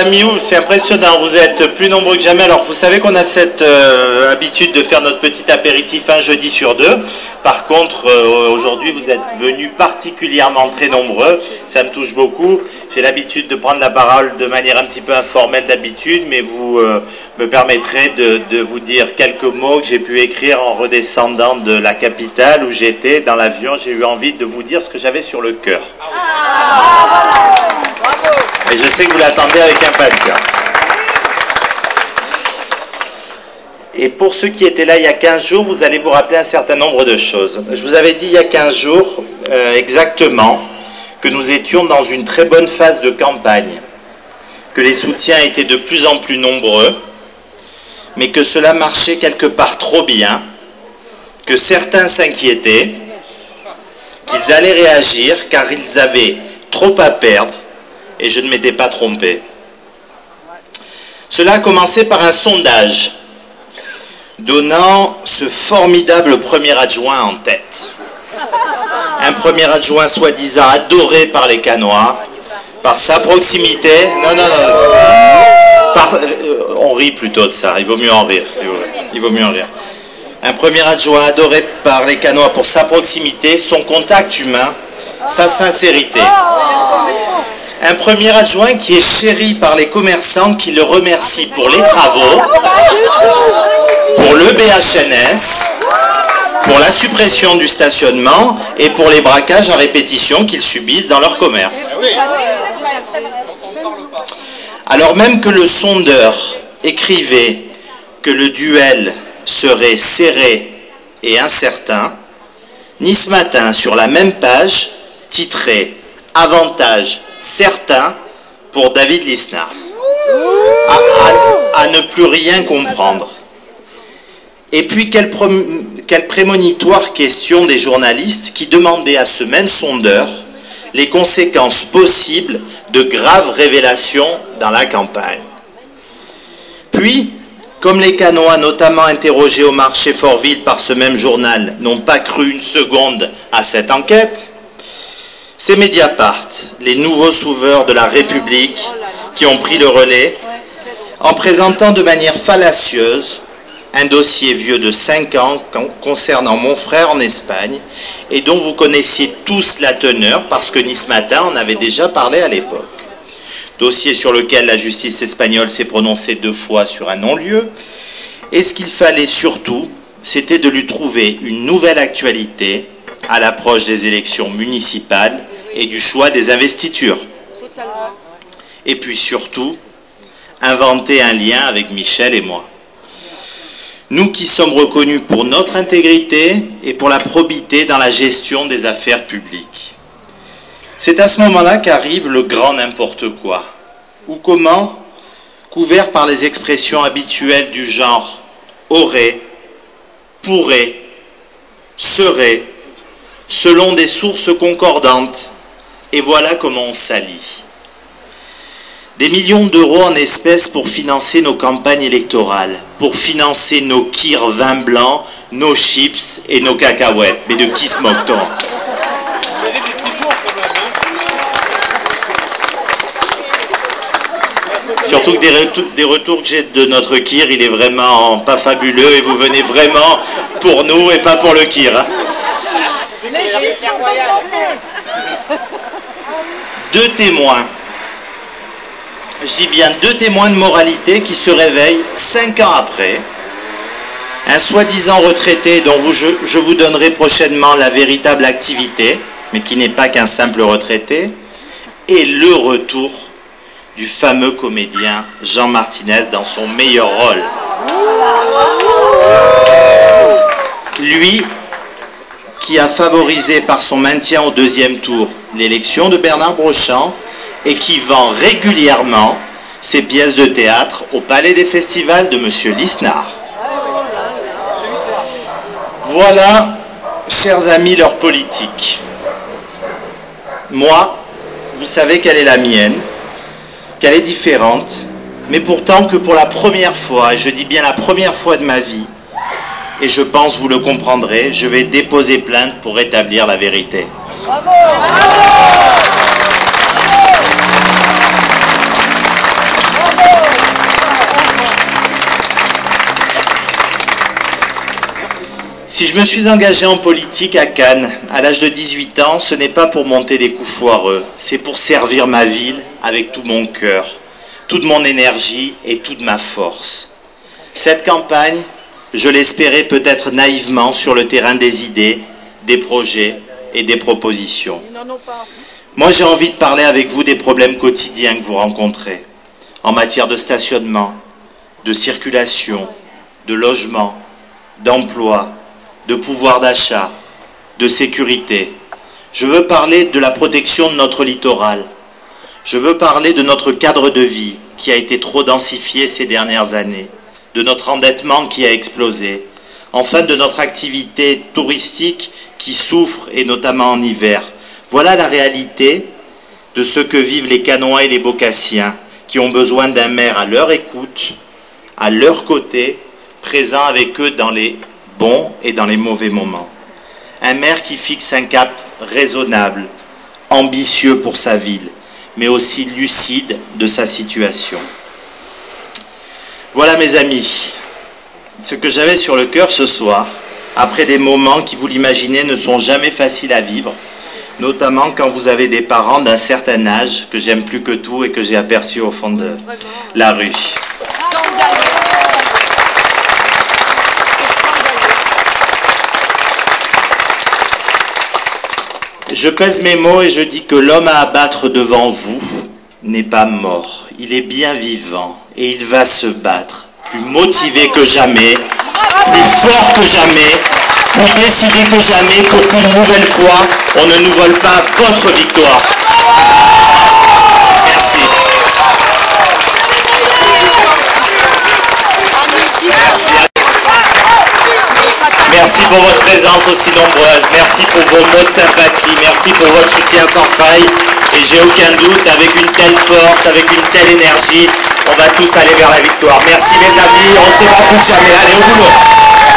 amis, c'est impressionnant, vous êtes plus nombreux que jamais. Alors vous savez qu'on a cette habitude de faire notre petit apéritif un jeudi sur deux. Par contre, aujourd'hui vous êtes venus particulièrement très nombreux, ça me touche beaucoup. J'ai l'habitude de prendre la parole de manière un petit peu informelle d'habitude, mais vous me permettrez de vous dire quelques mots que j'ai pu écrire en redescendant de la capitale où j'étais. Dans l'avion, j'ai eu envie de vous dire ce que j'avais sur le cœur. Et je sais que vous l'attendez avec impatience. Et pour ceux qui étaient là il y a 15 jours, vous allez vous rappeler un certain nombre de choses. Je vous avais dit il y a 15 jours exactement que nous étions dans une très bonne phase de campagne, que les soutiens étaient de plus en plus nombreux, mais que cela marchait quelque part trop bien, que certains s'inquiétaient, qu'ils allaient réagir car ils avaient trop à perdre, et je ne m'étais pas trompé. Cela a commencé par un sondage donnant ce formidable premier adjoint en tête. Un premier adjoint soi-disant adoré par les Canois, par sa proximité. On rit plutôt de ça, il vaut mieux en rire. Il vaut mieux en rire. Un premier adjoint adoré par les Canois pour sa proximité, son contact humain, sa sincérité. Un premier adjoint qui est chéri par les commerçants qui le remercient pour les travaux, pour le BHNS, pour la suppression du stationnement et pour les braquages à répétition qu'ils subissent dans leur commerce. Alors même que le sondeur écrivait que le duel serait serré et incertain, Nice Matin, sur la même page, titrait « Avantage certain pour David Lisnard ». À ne plus rien comprendre. Et puis, quelle prémonitoire question des journalistes qui demandaient à ce même sondeur les conséquences possibles de graves révélations dans la campagne. Puis, comme les Canois, notamment interrogés au marché Fortville par ce même journal, n'ont pas cru une seconde à cette enquête, c'est Mediapart, les nouveaux sauveurs de la République, qui ont pris le relais en présentant de manière fallacieuse un dossier vieux de 5 ans concernant mon frère en Espagne et dont vous connaissiez tous la teneur parce que Nice Matin en avait déjà parlé à l'époque. Dossier sur lequel la justice espagnole s'est prononcée 2 fois sur un non-lieu, et ce qu'il fallait surtout, c'était de lui trouver une nouvelle actualité à l'approche des élections municipales et du choix des investitures. Et puis surtout, inventer un lien avec Michel et moi. Nous qui sommes reconnus pour notre intégrité et pour la probité dans la gestion des affaires publiques. C'est à ce moment-là qu'arrive le grand n'importe quoi. Ou comment, couvert par les expressions habituelles du genre aurait, pourrait, serait, selon des sources concordantes, et voilà comment on s'allie. Des millions d'euros en espèces pour financer nos campagnes électorales, pour financer nos kirs vin blanc, nos chips et nos cacahuètes. Mais de qui se moque-t-on ? Surtout que des retours que j'ai de notre kir, il est vraiment pas fabuleux et vous venez vraiment pour nous et pas pour le kir. Hein. 2 témoins. Je dis bien 2 témoins de moralité qui se réveillent 5 ans après. Un soi-disant retraité dont je vous donnerai prochainement la véritable activité, mais qui n'est pas qu'un simple retraité, et le retour du fameux comédien Jean Martinez dans son meilleur rôle. Lui qui a favorisé par son maintien au 2e tour l'élection de Bernard Brochant, et qui vend régulièrement ses pièces de théâtre au Palais des Festivals de M. Lisnard. Voilà, chers amis, leur politique. Moi, vous savez quelle est la mienne, qu'elle est différente, mais pourtant que pour la première fois, et je dis bien la première fois de ma vie, et je pense vous le comprendrez, je vais déposer plainte pour rétablir la vérité. Bravo ! Bravo ! Si je me suis engagé en politique à Cannes, à l'âge de 18 ans, ce n'est pas pour monter des coups foireux, c'est pour servir ma ville avec tout mon cœur, toute mon énergie et toute ma force. Cette campagne, je l'espérais peut-être naïvement sur le terrain des idées, des projets et des propositions. Moi, j'ai envie de parler avec vous des problèmes quotidiens que vous rencontrez, en matière de stationnement, de circulation, de logement, d'emploi, de pouvoir d'achat, de sécurité. Je veux parler de la protection de notre littoral. Je veux parler de notre cadre de vie qui a été trop densifié ces dernières années, de notre endettement qui a explosé, enfin de notre activité touristique qui souffre, et notamment en hiver. Voilà la réalité de ce que vivent les Cannois et les Beaucassiens, qui ont besoin d'un maire à leur écoute, à leur côté, présent avec eux dans les bons et dans les mauvais moments. Un maire qui fixe un cap raisonnable, ambitieux pour sa ville, mais aussi lucide de sa situation. Voilà mes amis, ce que j'avais sur le cœur ce soir, après des moments qui, vous l'imaginez, ne sont jamais faciles à vivre, notamment quand vous avez des parents d'un certain âge que j'aime plus que tout et que j'ai aperçu au fond de la rue. Je pèse mes mots et je dis que l'homme à abattre devant vous n'est pas mort. Il est bien vivant et il va se battre, plus motivé que jamais, plus fort que jamais, plus décidé que jamais pour qu'une nouvelle fois, on ne nous vole pas votre victoire. Merci. Merci pour votre présence aussi nombreuse, merci pour vos mots de sympathie, merci pour votre soutien sans faille. Et j'ai aucun doute, avec une telle force, avec une telle énergie, on va tous aller vers la victoire. Merci mes amis, on se bat plus que jamais. Allez, au boulot.